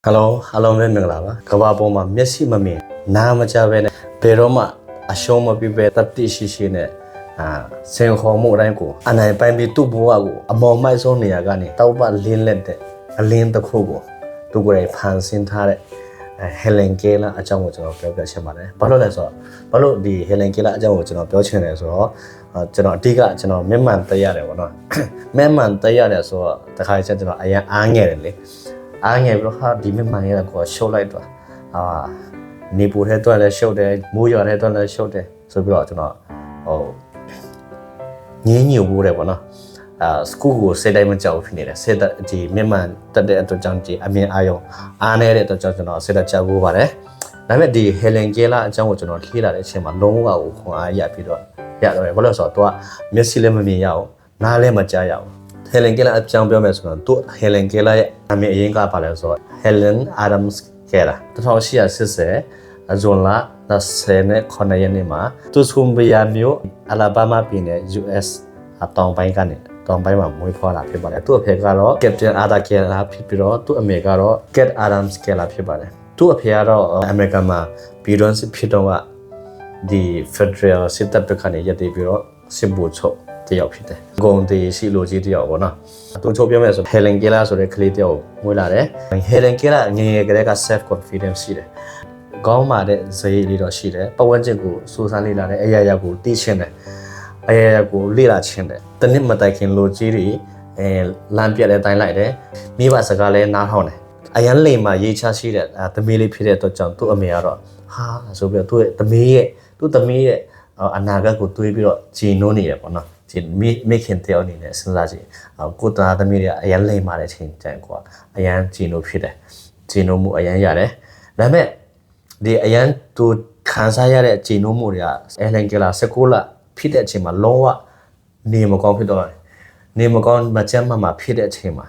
Hello, hello မဲမင်္ဂလာပါကဘာပေါ်မှာမျက်စိမမြင်နားမကြားပဲနဲ့ဘယ်တော့မှအရှုံးမပြပဲတတိရှိရှိနဲ့စင်ခေါ်မှုအတိုင်းကိုအနိုင်ပိုင်းပြီးသူ့ဘဝကိုအမော်မိုက်ဆုံးနေရာကနေတောက်ပလင်းလက်တဲ့အလင်းတစ်ခုကိုသူကိုယ်တိုင်ဖန်ဆင်းထားတဲ့ဟယ်လန်ကဲလာအကြောင်းကိုကျွန်တော်ပြောပြချင်ပါတယ်ဘာလို့လဲဆိုတော့ဘာလို့ဒီဟယ်လန်ကဲလာအကြောင်းကိုကျွန်တော်ပြောချင်တယ်ဆိုတော့ကျွန်တော်အဓိကကျွန်တော်မျက်မှန်တက်ရတယ်ပေါ့နော်မျက်မှန်တက်ရတယ်ဆိုတော့တခါကျကျွန်တော်အရင်အားငယ်တယ်လေအားငယ်ပြီးတော့ဟာဒီမျက်မှန်ရကိုရှုပ်လိုက်တော့နေပူတဲ့အတွက်လည်းရှုပ်တယ်မိုးရွာတဲ့အတွက်လည်းရှုပ်တယ်ဆိုပြီးတော့ကျွန်တော်ငင်းညူဖို့တယ်ပေါ့နော်စကူကိုစိတ်တိုင်းမကြောက်ဖြစ်နေတယ်စိတ်ဒီမျက်မှန်တက်တဲ့အတွက်ကြောင့်ဒီအမြင်အာရုံအားနေတဲ့အတွက်ကြောင့်ကျွန်တော်စိတ်တက်ကြောက်ဖို့ပါတယ်ဒါပေမဲ့ဒီဟယ်လန်ကဲလာအကြောင်းကိုကျွန်တော်ထိလာတဲ့အချိန်မှာလုံးဝကိုခွန်အားရပြီးတော့ရတော့ဘာလို့ဆိုတော့သူကမျက်စိလည်းမမြင်ရအောင်နားလည်းမကြားရအောင်ဟယ်လန်ကဲလာအကြောင်းပြောမယ်ဆိုတော့သူဟယ်လန်ကဲလာရဲ့အမြင်အရင်ကပါလဲဆိုတော့ဟယ်လန်အာဒမ်စ်ကဲလာ1880ဇွန်လ29ရက်နေ့မှာသူစကွန်ဘီယာမြို့အလာဘားမားပြည်နယ် US တောင်ပိုင်းကနေတောင်ပိုင်းမှာမွေးဖွားလာဖြစ်ပါတယ်သူ့အဖေကတော့ Captain Arthur Keller ဖြစ်ပြီးတော့သူ့အမေကတော့ Cat Adams Keller ဖြစ်ပါတယ်သူ့အဖေကတော့အမေရိကန်မှာပြည်တွင်းစစ်ဖြစ်တော့ဒီ Federal စစ်တပ်ဘက်ကနေရပ်တည်ပြီးတော့စစ်ဗိုလ်ချုပ်တယောက်ဖြစ်တယ်ဂုံတီရှိလိုကြီးတယောက်ပေါ့နော်သူချုပ်ပြောမယ်ဆို Helen Keller ဆိုတဲ့ကလေးတယောက်မွေးလာတယ် Helen Keller ငယ်ငယ်ကလေးက self confidence ရှိတယ်ကောင်းပါတဲ့ဇေယျလေးတော့ရှိတယ်ပတ်ဝန်းကျင်ကိုစူးစမ်းလေ့လာတဲ့အရာရာကိုသိချင်းတယ်အရာရာကိုလေ့လာချင်းတယ်တနစ်မတိုင်ခင်လိုကြီးတွေလမ်းပြက်တဲ့တိုင်းလိုက်တယ်မိဘစကားလည်းနားထောင်တယ်အရန်လိမ်မှာရေးချရှိတဲ့သမီးလေးဖြစ်တဲ့အတွက်ကြောင့်သူ့အမေကတော့ဟာဆိုပြီးတော့သူ့သမီးရဲ့အနာဂတ်ကိုတွေးပြီးတော့ဂျီနိုးနေရပေါ့နော်ဂျီမိခင်တယောက်အနေနဲ့စဉ်းစားကြည့်ကိုသားသမီးတွေအရန်လိမ်မာတဲ့ချိန်ကျရင်ကွာအရန်ဂျီနိုးဖြစ်တယ်ဂျီနိုးမှုအရန်ရတယ်ဒါပေမဲ့ဒီအရန်သူခံစားရတဲ့ဂျီနိုးမှုတွေကဟယ်လန်ကဲလာ16လဖြစ်တဲ့အချိန်မှာလုံးဝနေမကောင်းဖြစ်တော့တယ်နေမကောင်းမချမ်းမဖြစ်တဲ့အချိန်မှာ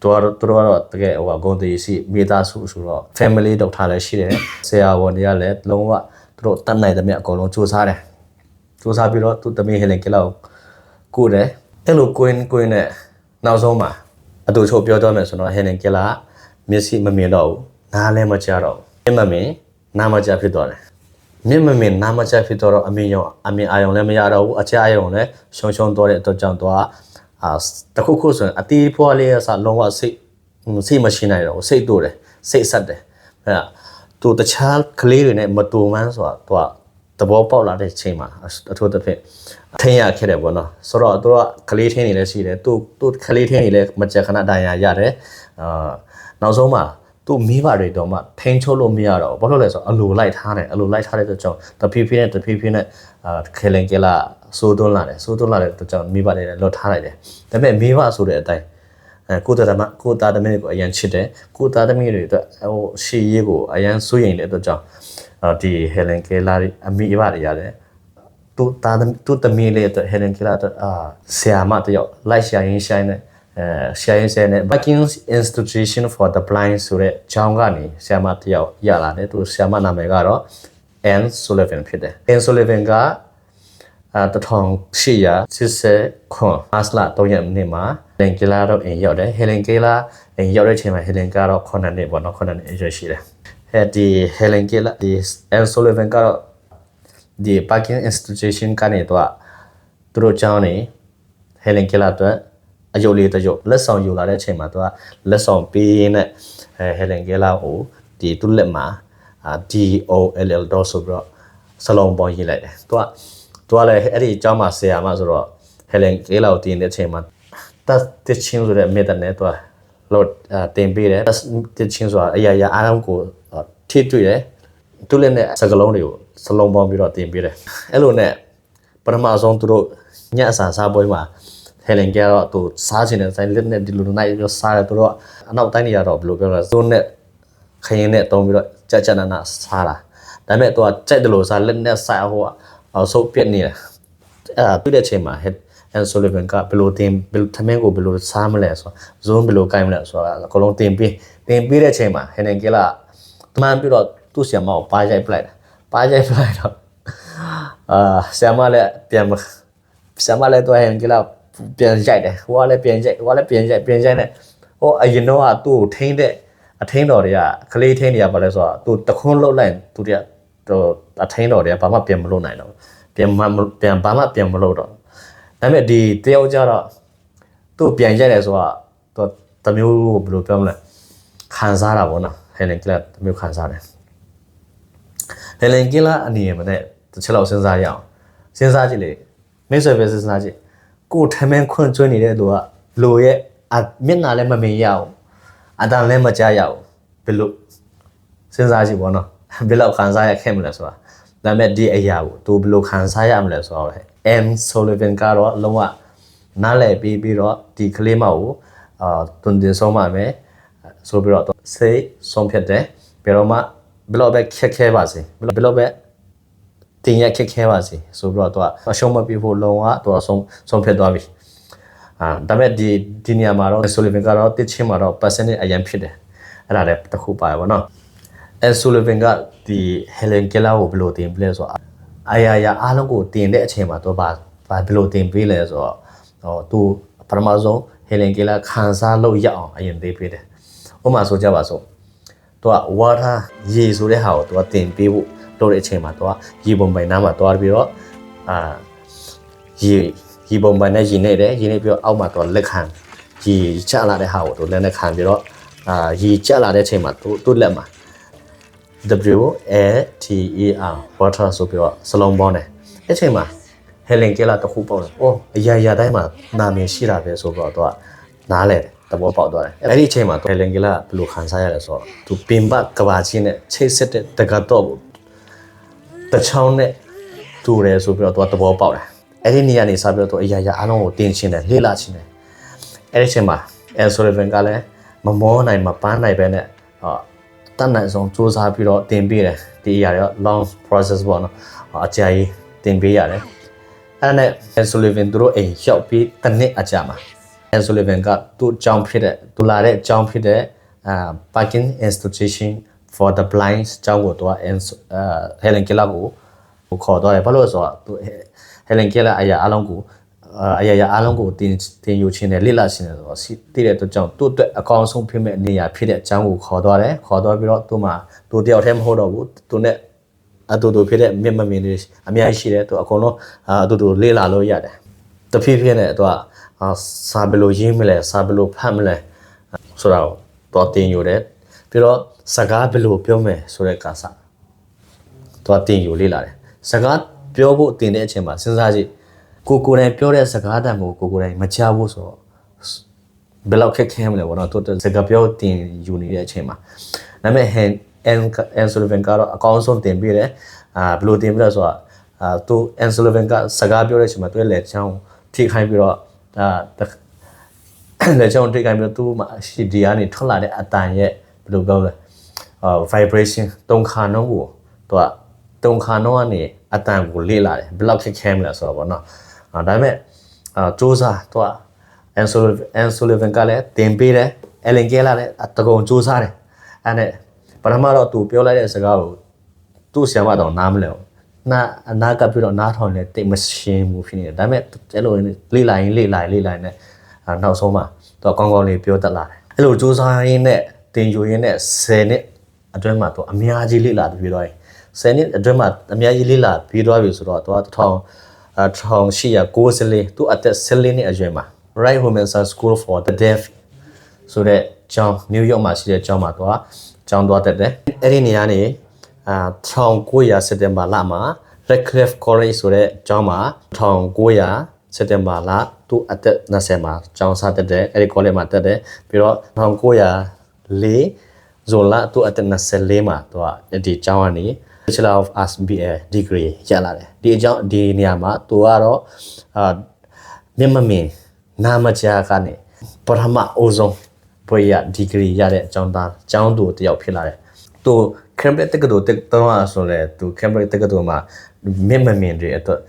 သူကတော့တကယ်ဟိုဂုံတီရှိမိသားစုဆိုတော့ family တော့ထားလဲရှိတယ်ဆရာဝန်တွေကလည်းလုံးဝသူတို့တတ်နိုင်တဲ့မြတ်အကုန်လုံးစူးစမ်းတယ်စူးစမ်းပြီးတော့သူတမီးဟယ်လန်ကဲလာကိုကုတယ်အဲ့လိုကွင်းနဲ့နောက်ဆုံးမှာအတူချုပ်ပြောတော့မယ်ဆိုတော့ဟယ်လန်ကဲလာမျက်စိမမြင်တော့ဘူးနားလည်းမကြားတော့ဘူးမျက်မမြင်နားမကြားဖြစ်သွားတယ်မျက်မမြင်နားမကြားဖြစ်တော့အမြင်အာရုံလည်းမရတော့ဘူးအကြားအာရုံလည်းရှုံသွားတဲ့အတွက်ကြောင့်တော့တခုခုဆိုရင်အတီးဖွားလေးဆာလုံးဝစိတ်မရှိနိုင်တော့စိတ်တိုးတယ်စိတ်ဆက်တယ်အဲ့သူတခြားကလေးတွေနဲ့မတူမှန်းဆိုတာသူကသဘောပေါက်လာတဲ့ချိန်မှာအထူးသဖြင့်ထင်ရခဲ့တယ်ပေါ့နော်ဆိုတော့သူကကလေးထင်းနေလည်းရှိတယ်သူကလေးထင်းနေလည်းမကြက်ခဏတိုင်ရရတယ်နောက်ဆုံးမှာသူမိဘတွေတော့မှထိန်းချုပ်လို့မရတော့ဘာလို့လဲဆိုတော့အလိုလိုက်ထားတယ်အလိုလိုက်ထားတဲ့အတွက်ကြောင့်တဖြည်းဖြည်းနဲ့ခဲလင်ကဲလာစိုးသွန်းလာတဲ့အတွက်ကြောင့်မိဘတွေလည်းလွတ်ထားလိုက်တယ်ဒါပေမဲ့မိဘဆိုတဲ့အတိုင်းကိုသားသမီးကိုအရန်ချစ်တယ်ကိုသားသမီးတွေအတွက်ဟိုရှေ့ရေးကိုအရန်စိုးရိမ်တဲ့အတွက်ကြောင့်ဒီဟယ်လန်ကဲလာအမိဘတွေရတယ်သူသမီးလေးအတွက်ဟယ်လန်ကဲလာအတွက်ဆရာမတယောက်လိုက်ရှာရင်းဆိုင်နဲ့Buckingham's Institution for the Blind ဆိုတဲ့ကျောင်းကနေဆရာမတယောက်ရလာတယ်သူဆရာမနာမည်ကတော့ Anne Sullivan ဖြစ်တယ် Anne Sullivan က1880ခုမတ်လ3ရက်နေ့မှာဟယ်လန်ကဲလာတော့အိမ်ရောက်တယ်ဟယ်လန်ကဲလာအိမ်ရောက်တဲ့အချိန်မှာဟယ်လန်ကတော့9နှစ်ပေါ့နော်9နှစ်အရွယ်ရှိတယ်ဒီဟယ်လန်ကဲလာဒီ Anne Sullivan ကတော့ဒီ Buckingham Institution ကနေတော့သူတို့ကျောင်းနေဟယ်လန်ကဲလာတော့အယုတ်လေးတယုတ်လက်ဆောင်ယူလာတဲ့အချိန်မှာသူကလက်ဆောင်ပေးရင်းနဲ့ဟယ်လန်ကဲလာကိုဒီသူ့လက်မှာDOLL တော့ဆိုပြီးတော့စလုံးပေါင်းရေးလိုက်တယ်သူကလည်းအဲ့ဒီအကြောင်းမှာဆရာမဆိုတော့ဟယ်လန်ကဲလာကိုတင်တဲ့အချိန်မှာတက်ချင်းဆိုတဲ့မေတ္တာနဲ့သူကလို့တင်ပေးတယ်တက်ချင်းဆိုတာအရာအားလုံးကိုထိတွေ့တယ်သူ့လက်နဲ့စကလုံးတွေကိုစလုံးပေါင်းပြီးတော့တင်ပေးတယ်အဲ့လိုနဲ့ပထမဆုံးသူတို့ညအစာစားပွဲမှာဟယ်လန်ကဲတော့သူစားချင်တဲ့ဆိုင်လက်နဲ့ဒီလိုနိုင်ပြီးစားတယ်သူတို့အနောက်တိုင်းနေရတော့ဘယ်လိုပြောလဲဇွန်းနဲ့ခရင်နဲ့တုံးပြီးတော့ကြနာစားတာဒါပေမဲ့သူကကြိုက်တယ်လို့စားလက်နဲ့စားဟိုဆုပ်ပြက်နေတယ်အဲ့ဒါတွေ့တဲ့ချိန်မှာAnne Sullivan ကဘယ်လိုသမင်းကိုဘယ်လိုစားမလဲဆိုဇွန်းဘယ်လိုကိုင်မလဲဆိုတာအကုန်လုံးတင်ပေးတဲ့ချိန်မှာဟယ်လန်ကဲလာမှန်ပြီးတော့သူ့ဆရာမကိုပါရိုက်ပလိုက်တော့ဆရာမလည်းတော့ဟယ်လန်ကဲလာပြန်ရိုက်တယ်ဟိုကလည်းပြန်ရိုက်နဲ့ဟိုအရင်တော့ကသူ့ကိုထိန်းတဲ့ အထင်းတော်တွေကကလေးထင်းတွေကဘာလဲဆိုတော့သူတခွန်းလှုပ်လိုက်သူတွေကအထင်းတော်တွေကဘာမှပြန်မလုပ်နိုင်တော့ပြန်ဘာမှပြန်မလုပ်တော့ဒါပေမဲ့ဒီတယောက်ကြတော့သူ့ပြန်ရက်တယ်ဆိုတော့သူတမျိုးဘယ်လိုပြောမလဲခံစားတာပေါ့နော်ဟဲလန်ကီလာတမျိုးခံစားတယ်ဟဲလန်ကီလာအနေနဲ့တစ်ချက်လောက်စဉ်းစားရအောင်စဉ်းစားကြည့်လေမိတ်ဆွေပဲစဉ်းစားကြည့်ကိုထမင်းခွန့်ကျွန်းနေတဲ့လူကလူရဲ့မျက်နှာလည်းမမြင်ရအောင်အတန်လည်းမကြားရအောင်ဘယ်လိုစဉ်းစားကြည့်ပေါ့နော်ဘယ်လောက်ခံစားရခဲ့မလဲဆိုတာဒါပေမဲ့ဒီအရာကိုသူဘယ်လိုခံစားရမလဲဆိုတော့M Sullivan ကတော့လုံးဝနားလည်ပြီးတော့ဒီကလေးမကိုတွင်တင်ဆုံးပါမယ်ဆိုပြီးတော့စိတ်ဆုံးဖြတ်တယ်ပြီးတော့မှဘယ်လိုပဲခက်ခဲပါစေဘယ်လိုပဲတင်ရခက်ခဲပါစေဆိုပြီးတော့သူကအရှုံးမပြဖို့လုံးဝသူကဆုံးဖြတ်သွားပြီဒါပေမဲ့ဒီနေရာမှာတော့ Sullivan ကတော့တစ်ချင်းမှာတော့ percentage အရင်ဖြစ်တယ်အဲ့ဒါလည်းတစ်ခုပါပဲเนาะSullivan ကဒီ Helen Keller ကိုဘယ်လိုတင်ပြလဲဆိုတော့အရာအားလုံးကိုတင်တဲ့အချိန်မှာသူကဘယ်လိုတင်ပေးလဲဆိုတော့သူပထမဆုံး Helen Keller ခံစားလို့ရအောင်အရင်သိပေးတယ်ဥပမာဆိုကြပါစို့သူက water ရေဆိုတဲ့ဟာကိုသူကတင်ပေးဖို့လုပ်တဲ့အချိန်မှာသူကရေပုံပိုင်နားမှာတွားပြီးတော့ရေပုံပိုင်နဲ့ရေနေတယ်ရေနေပြီးတော့အောက်မှာသူကလက်ခံရေကျလာတဲ့ဟာကိုသူလက်နဲ့ခံပြီးတော့ရေကျလာတဲ့အချိန်မှာသူလက်မှာWATER water ဆိုပြီးတော့စလုံးပေါင်းတယ်အဲ့ချိန်မှာ Helen Keller တခုပေါင်းတယ်အော်အရာတိုင်းမှာနာမည်ရှိတာပဲဆိုတော့သူကနားလဲတယ်သဘောပေါက်သွားတယ်အဲ့ဒီအချိန်မှာ Helen Keller ဘယ်လိုခံစားရလဲဆိုတော့သူပင်ပကဘာချင်းနဲ့ချိတ်ဆက်တဲ့တကတော့တချောင်းနဲ့တူတယ်ဆိုပြီးတော့သူကသဘောပေါက်တယ်အဲ့ဒီနေရာနေစပြီးတော့သူအရာအားလုံးကိုတင်ချင်းတယ်လေ့လာချင်းတယ်အဲ့ဒီအချိန်မှာ Sullivan ကလည်းမမောနိုင်မပန်းနိုင်ပဲနဲ့တတ်နိုင်ဆုံးစူးစမ်းပြီးတော့တင်ပေးတယ်ဒီအရာတွေ long process ပေါ့နော်အကြာကြီးတင်ပေးရတယ်အဲ့ဒါနဲ့ Sullivan သူတို့အိမ်ရောက်ပြီးတစ်နှစ်အကြာမှာ Sullivan ကသူ့ကျောင်းဖြစ်တဲ့သူလာတဲ့ကျောင်းဖြစ်တဲ့Parkin Institution for the Blind ကျောင်းကိုသူကHelen Keller ကိုခေါ်တော့တယ်ဘာလို့လဲဆိုတော့သူ Helen Keller အရာအားလုံးကိုတင်ယူခြင်းနဲ့လေ့လာခြင်းနဲ့ဆိုတော့သိတဲ့အတွက်ကြောင့်သူ့အတွက်အကောင်းဆုံးဖြစ်မဲ့နေရာဖြစ်တဲ့အကြောင်းကိုခေါ်သွားတယ်ခေါ်သွားပြီးတော့သူတယောက်တည်းမဟုတ်တော့ဘူးသူနဲ့အတူတူဖြစ်တဲ့မျက်မှန်တွေအများကြီးရှိတယ်သူအကုန်လုံးအတူတူလေ့လာလို့ရတယ်တဖြည်းဖြည်းနဲ့သူကစာဘယ်လိုရေးမလဲစာဘယ်လိုဖတ်မလဲဆိုတော့သူတင်ယူတယ်ပြီးတော့စကားဘယ်လိုပြောမယ်ဆိုတဲ့ကာစသူတင်ယူလေ့လာတယ်စကားပြောဖို့တင်တဲ့အချိန်မှာစဉ်းစားကြည့်ကိုယ်တိုင်ပြောတဲ့စကားတန်ကိုကိုယ်တိုင်မချဘူးဆိုတော့ဘယ်လောက်ခက်ခဲမလဲဘောနော်သူစကားပြောတင်ယူနေတဲ့အချိန်မှာဒါပေမဲ့ Sullivan ကတော့အကောင်းဆုံးတင်ပြတယ်ဘယ်လိုတင်ပြလဲဆိုတော့သူ Sullivan ကစကားပြောတဲ့အချိန်မှာသူရဲ့လက်ချောင်းထိခိုင်းပြီးတော့လက်ချောင်းထိခိုင်းပြီးတော့သူ့မှာရှိဒီကနေထွက်လာတဲ့အတန်ရဲ့ဘယ်လိုပြောလဲvibration တုံခါနှုံးကိုသူကတုံခါနှုံးကနေအတန်ကိုလေ့လာတယ်ဘယ်လောက်ခက်ခဲမလဲဆိုတော့ဘောနော်ဒါပေမဲ့စူးစမ်းသူက Sullivan ကလည်းတင်ပေးတယ် Helen Keller လည်းတကုံစူးစမ်းတယ်အဲ့နဲ့ပထမတော့သူပြောလိုက်တဲ့စကားကိုသူ့ဆရာမတော့နားမလဲဘူးအနာကပြီးတော့နားထောင်နေတိတ်မရှင်းဘူးဖြစ်နေတယ်ဒါပေမဲ့အဲ့လိုလေ့လာရင်နဲ့နောက်ဆုံးမှာသူကောင်းကောင်းလေးပြောတတ်လာတယ်အဲ့လိုစူးစမ်းရင်းနဲ့တင်ယူရင်းနဲ့10နှစ်အတွင်းမှာသူအများကြီးလေ့လာပြီးတော့10နှစ်အတွင်းမှာအများကြီးလေ့လာပြီးတော့ပြီဆိုတော့သူက1894သူအသက်14နှစ်အရွယ်မှာ Wright Women's School for the Deaf ဆိုတဲ့ကျောင်းနယူးယောက်မှာရှိတဲ့ကျောင်းမှာသူကကျောင်းသွားတက်တယ်အဲ့ဒီနေရာနေ1900စက်တင်ဘာလမှာ Radcliffe College ဆိုတဲ့ကျောင်းမှာ1900စက်တင်ဘာလသူအသက်20မှာကျောင်းစတက်တယ်အဲ့ဒီ college မှာတက်တယ်ပြီးတော့1904ဇွန်လသူအသက်24မှာသူကဒီကျောင်းကနေ Bachelor of Arts BA degree ရလာတယ်ဒီနေရာမှာသူကတော့မျက်မမြင်နာမကြားကနေပထမအဦးဆုံးဘွေရ degree ရတဲ့အကြောင်းသူတယောက်ဖြစ်လာတယ်သူ Cambridge တက္ကသိုလ်တက်တော့ဆိုလဲသူ Cambridge တက္ကသိုလ်မှာမျက်မမြင်တွေအတွက်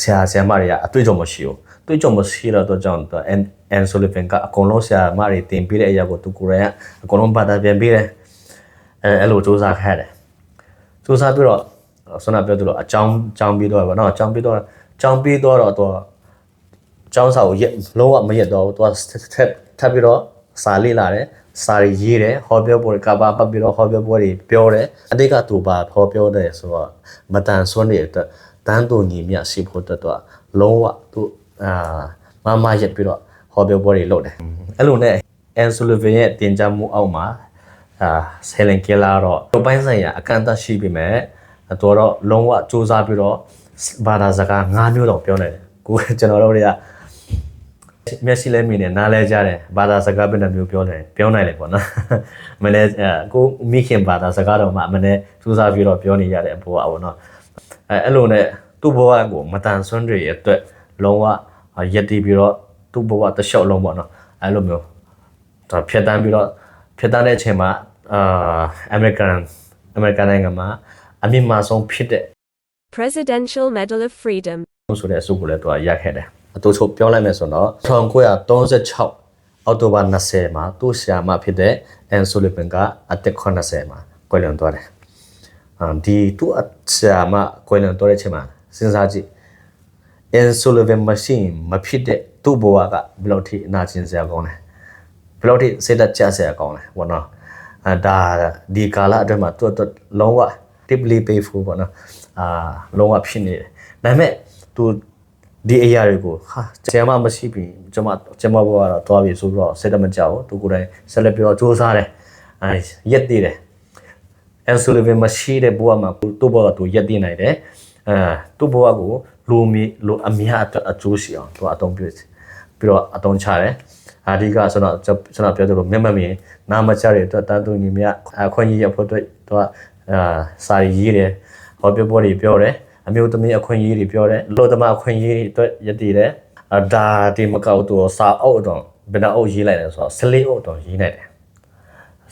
ဆရာမတွေကအတွေ့အကြုံမရှိဘူးတွေ့ကြုံမရှိတော့ကြောင့် Sullivan ကအကုန်လုံးဆရာမတွေတင်ပေးတဲ့အရာကိုသူကိုယ်တိုင်ကအကုန်လုံးဘာသာပြန်ပေးတယ်အဲ့လိုစူးစမ်းခဲ့တယ်စူးစမ်းပြီးတော့ဆွမ်းပြောသူတို့အကြောင်းပြီးတော့ဗောနော်အကြောင်းပြီးတော့သူကျောင်းစာကိုလုံးဝမရက်တော့ဘူးသူကထပ်ပြီးတော့စာလေ့လာတယ် စာရီရေးတယ်ဟောပြောပွဲကဘာပတ်ပြီးတော့ဟောပြောပွဲတွေပြောတယ်အတိတ်ကသူပါဟောပြောတယ်ဆိုတော့မတန်ဆွမ်းတဲ့အတွက်တန်းတူညီမျှရှိဖို့အတွက်တော့လုံးဝသူမရက်ပြီးတော့ဟောပြောပွဲတွေလုပ်တယ်အဲ့လိုနဲ့အန်ဆိုလီဗန်ရဲ့တင်ကြမှုအောက်မှာဆယ်လင်ကလာတော့ပိုင်းဆိုင်ရာအကန့်အသတ်ရှိပြီမဲ့တော့လုံးဝစူးစမ်းပြီးတော့ဘာသာစကား၅မျိုးတော့ပြောနေတယ်ကိုကျွန်တော်တို့တွေကမျက်စိလဲမြင်နေနားလဲကြတယ်ဘာသာစကားဘယ်နှမျိုးပြောနိုင်လဲပေါ့နော်မလဲကိုမိခင်ဘာသာစကားတော့မှမနဲ့စူးစမ်းပြီးတော့ပြောနေရတဲ့အပေါ်ပေါ့နော်အဲ့လိုနဲ့သူ့ဘဝကိုမတန်ဆွမ်းတွေအတွက်လုံးဝရက်တီးပြီးတော့သူ့ဘဝတစ်လျှောက်လုံးပေါ့နော်အဲ့လိုမျိုးတော့ဖြတ်တန်းတဲ့အချိန်မှာအမေရိကန်နိုင်ငံမှာအမြင့်မားဆုံးဖြစ်တဲ့ Presidential Medal of Freedom ဆိုတဲ့အစုကိုလည်းသူကရခဲ့တယ်အတူချုပ်ပြောလိုက်မယ်ဆိုတော့1936အောက်တိုဘာ20မှာသူ့ဆရာမဖြစ်တဲ့အန်ဆိုလီဗန်ကအသက်80မှာကွယ်လွန်သွားတယ်ဒီသူ့ဆရာမကွယ်လွန်သွားတဲ့အချိန်မှာစဉ်းစားကြည့်အန်ဆိုလီဗန်မရှိမဖြစ်တဲ့သူ့ဘဝကဘယ်လောက်ထိအနာကျင်စရာကောင်းလဲဘယ်လောက်ထိစိတ်သက်ကြစရာကောင်းလဲဘောနော်ဒါဒီကာလအတွင်းမှာသူ့လုံးဝ deeply painful ပေါ့နော်လုံးဝဖြစ်နေတယ်ဒါပေမဲ့သူဒီအရာတွေကိုဆရာမမရှိပြီကျွန်မဘဝကတော့တွားပြီဆိုတော့စိတ်တမကြောက်ဘူးသူကိုယ်တိုင်ဆက်လက်ပြီးတော့စူးစမ်းတယ်ရက်တည်တယ်အန်ဆိုလီဗန်မရှိတဲ့ဘဝမှာသူ့ဘဝကသူရက်တည်နိုင်တယ်သူ့ဘဝကိုလူအများအကျိုးရှိအောင်သူအသုံးပြုပြီးတော့အသုံးချတယ်အဓိကဆိုတော့ကျွန်တော်ပြောသလိုမျက်မှန်မြင်နာမချတဲ့အတွက်တန်တူညီမြအခွင့်အရေးရဖို့အတွက်သူကစာရေးတယ်ဟောပြောပွဲတွေပြောတယ်အမျိုးသမီးအခွင့်အရေးတွေပြောတယ်လူသမားအခွင့်အရေးတွေအတွက်ရည်တည်တယ်ဒါဒီမကောက်သူစာအုပ်တော့ဘယ်နှအုပ်ရေးလိုက်လဲဆိုတော့14အုပ်တော့ရေးနိုင်တယ်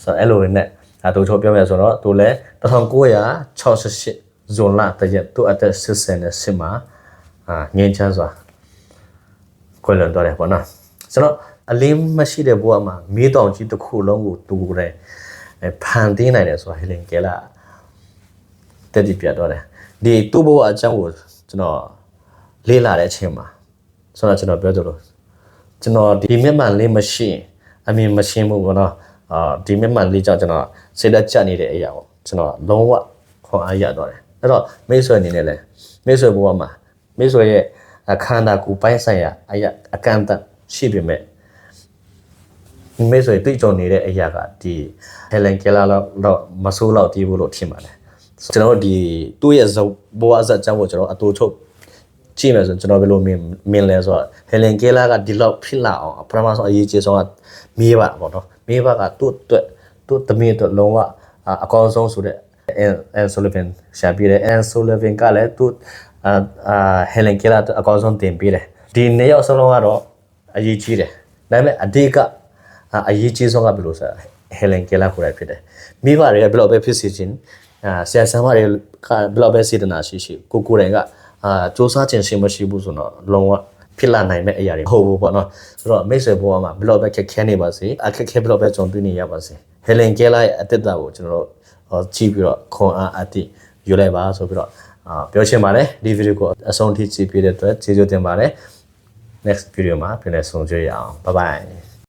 ဆိုတော့အဲ့လိုနဲ့သူချိုးပြောမယ်ဆိုတော့သူလည်း1968ဇွန်လတရက်သူအသက်88မှာငင်းချမ်းစွာကွယ်လွန်သွားတယ်ပေါ့နော်ဆိုတော့အလင်းမရှိတဲ့ဘဝမှာမီးတောင်ကြီးတစ်ခုလုံးကိုသူကိုယ်တိုင်ဖန်တီးနိုင်တယ်ဆိုတာဟီလင်ကဲလာတက်တည်ပြတော့တယ်ဒီသူ့ဘဝအကြောင်းကိုကျွန်တော်လေ့လာတဲ့အချိန်မှာဆိုတော့ကျွန်တော်ပြောသလိုကျွန်တော်ဒီမျက်မှန်လေးမရှိအမြင်မရှင်းဘူးပေါ့နော်ဒီမျက်မှန်လေးကြောင့်ကျွန်တော်စိတ်သက်ကြနေတဲ့အရာကိုကျွန်တော်လုံးဝခွန်အားရတော့တယ်အဲ့တော့မိတ်ဆွေအနေနဲ့လည်းမိတ်ဆွေဘဝမှာမိတ်ဆွေရဲ့အခန္ဓာကိုယ်ပိုင်းဆိုင်ရာအကန့်အသတ်ရှိပေမဲ့မိတ်ဆွေတွေ့ကြုံနေတဲ့အရာကဒီဟယ်လန်ကဲလာတော့မဆိုးတော့တီးဘူးလို့ထင်ပါတယ်ကျွန်တော်ဒီသူ့ရဲ့ဘဝဇာတ်ကြောင့်ကိုကျွန်တော်အတူချုပ်ကြည့်မယ်ဆိုကျွန်တော်ဘယ်လိုမြင်လဲဆိုတော့ဟယ်လန်ကဲလာကဒီလောက်ဖြစ်လာအောင်ပထမဆုံးအရေးကြီးဆုံးကမေးပါပေါ့နော်မေးပါကသူ့သမီးတို့လုံးဝအကောင်းဆုံးဆိုတဲ့အန်ဆိုလီဗန်ရှာပြတယ်အန်ဆိုလီဗန်ကလည်းသူ့ဟယ်လန်ကဲလာအကောင်းဆုံးတင်ပေးတယ်ဒီနှစ်ယောက်စလုံးကတော့အရေးကြီးတယ်ဒါပေမဲ့အဓိကအရေးကြီးဆုံးကဘယ်လိုဆိုဟယ်လန်ကဲလာကိုယ်တိုင်ဖြစ်တယ်မိဘတွေကဘယ်လိုပဲဖြစ်စီခြင်းဆရာဆရာမတွေကဘယ်လိုပဲစေတနာရှိကိုယ်တိုင်ကစူးစမ်းခြင်းရှိမရှိဘူးဆိုတော့လုံးဝဖြစ်လာနိုင်မဲ့အရာတွေဟုတ်ဘူးပေါ့နော်ဆိုတော့မိတ်ဆွေဘဝမှာဘယ်လိုပဲခက်ခဲနေပါစေအခက်ခဲဘယ်လိုပဲကြုံတွေ့နေရပါစေဟယ်လန်ကဲလာရဲ့အသက်တာကိုကျွန်တော်တို့ကြည့်ပြီးတော့ခွန်အားအတိယူလိုက်ပါဆိုပြီးတော့ပြောချင်ပါတယ်ဒီဗီဒီယိုကိုအဆုံးထိကြည့်ပြတဲ့အတွက်ကျေးဇူးတင်ပါတယ် next video မှာပြန်လည်ဆုံတွေ့ရအောင် bye bye